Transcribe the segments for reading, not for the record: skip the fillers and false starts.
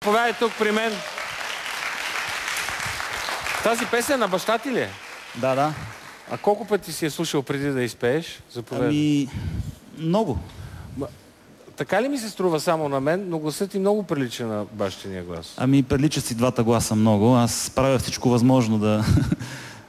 Повядай тук при мен. Тази песен на баща ти ли е? Да, да. А колко пъти си я слушал преди да изпееш? Заповядай. Ами, много. Така ли ми се струва само на мен, но гласът ти много прилича на бащиния глас? Ами, приличат си двата гласа много. Аз правя всичко възможно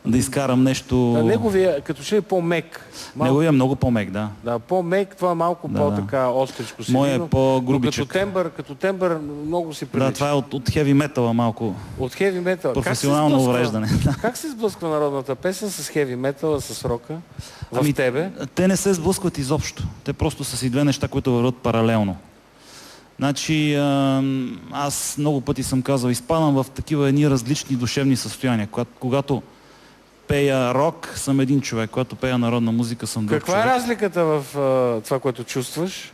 да изкарам нещо... Неговия, като че е по-мек. Неговия е много по-мек, да. Да, по-мек, това е малко по-така остричко си. Моя е по-грубичък. Като тембър много си прилича. Да, това е от хеви метала малко. От хеви метал. Професионално увреждане. Как се сблъсква народната песен с хеви метала, с рока? В тебе? Те не се сблъскват изобщо. Те просто са си две неща, които върват паралелно. Значи, аз много пъти съм казал, изпадам в такива едни различни душевни състояния. Когато пея рок, съм един човек. Когато пея народна музика, съм друг човек. Каква е разликата в това, което чувстваш?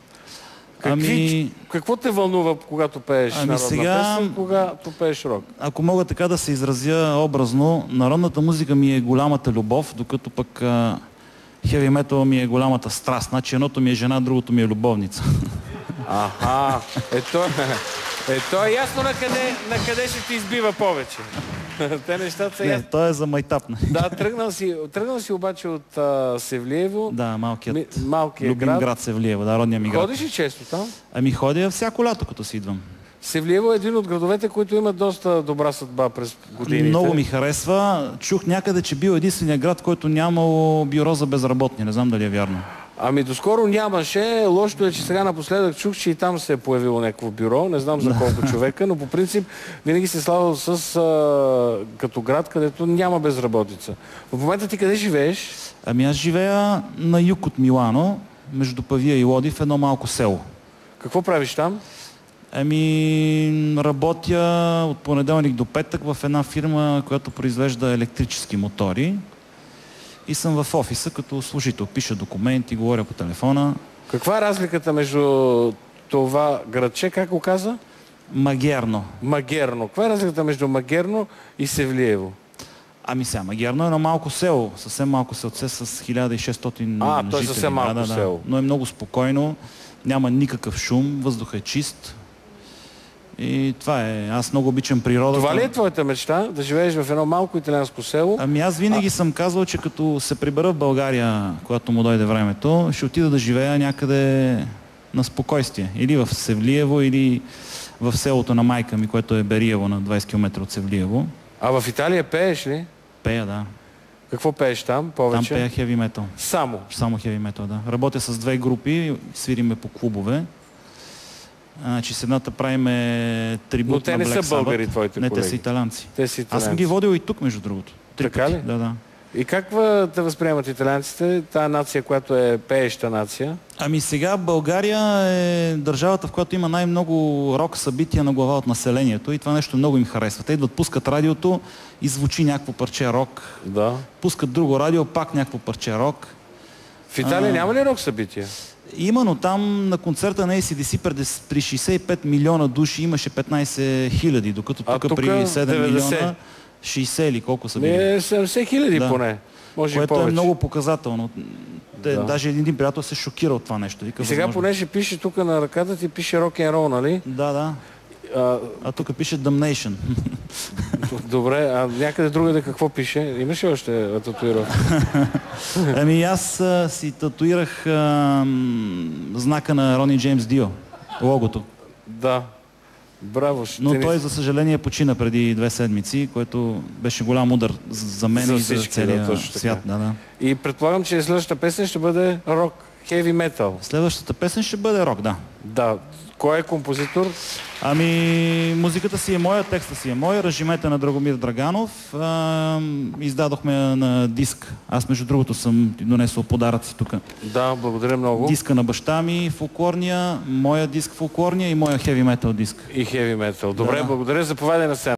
Какво те вълнува, когато пееш народна песен, когато пееш рок? Ако мога така да се изразя образно, народната музика ми е голямата любов, докато пък хеви метал ми е голямата страст. Значи едното ми е жена, другото ми е любовница. Аха, ето е ясно на къде ще ти избива повече. Те нещата са ясни. Не, то е за майтап. Да, тръгнал си обаче от Севлиево. Да, малкият град. град Севлиево, да, родния ми град. Ходиш ли често там? Ами ходя всяко лято, като си идвам. Севлиево е един от градовете, които имат доста добра съдба през годините. Много ми харесва. Чух някъде, че бил единствения град, който нямало бюро за безработни. Не знам дали е вярно. Ами доскоро нямаше. Лошото е, че сега напоследък чух, че и там се е появило някакво бюро. Не знам за колко човека, но по принцип винаги се славил като град, където няма безработица. В момента ти къде живееш? Ами аз живея на юг от Милано, между Павия и Лоди, в едно малко село. Какво правиш там? Ами работя от понеделник до петък в една фирма, която произвежда електрически мотори. И съм в офиса като служител. Пиша документи, говоря по телефона. Каква е разликата между това градче, как го каза? Магерно. Магерно. Каква е разликата между Магерно и Севлиево? Ами сега, Магерно е на малко село. Съвсем малко селце с 1600 жители. То е съвсем малко село. Но е много спокойно. Няма никакъв шум. Въздухът е чист. И това е. Аз много обичам природата. Това ли е твоята мечта? Да живееш в едно малко италианско село? Ами аз винаги съм казвал, че като се прибера в България, когато му дойде времето, ще отида да живея някъде на спокойствие. Или в Севлиево, или в селото на майка ми, което е Бериево, на 20 км от Севлиево. А в Италия пееш ли? Пея, да. Какво пееш там повече? Там пея хеви метал. Само? Само хеви метал, да. Работя с две групи, свириме по клубове. Значи с едната правиме трибут на Black Sabbath. Но те не са българи, твоите колеги? Не, те са италианци. Те са италианци. Аз съм ги водил и тук, между другото. Така ли? Да, да. И как те възприемат италианците, тая нация, която е пееща нация? Ами сега България е държавата, в която има най-много рок събития на глава от населението и това нещо много им харесва. Те идват, пускат радиото и звучи някакво парче рок. Да. Пускат друго радио, пак някакво парче рок. В Италия няма ли рок събития? Има, но там на концерта на AC/DC при 65 милиона души имаше 15 хиляди, докато тук при 7 90. милиона 60 или колко са били. 70 хиляди поне. Може което и повече. Е много показателно. Даже един приятел се шокира от това нещо. И сега понеже пише тук на ръката ти, пише рок-н-рол, нали? Да, да. А тук пише Damnation. Добре, а някъде другаде какво пише? Имаш ли още татуировка? Ами аз си татуирах знака на Рони Джеймс Дио. Логото. Да. Браво. Но той, за съжаление, почина преди 2 седмици, което беше голям удар за мен и за целия свят. Да. И предполагам, че следващата песен ще бъде рок, хеви метал. Следващата песен ще бъде рок, да. Да. Кой е композитор? Ами, музиката си е моя, текста си е моя, аранжимента на Драгомир Драганов. Издадохме на диск. Аз, между другото, съм донесъл подаръци тук. Да, благодаря много. Диска на баща ми, фолклорния, моя диск фолклорния и моя хеви метал диск. И хеви метал. Добре, благодаря. Заповядай на сцена.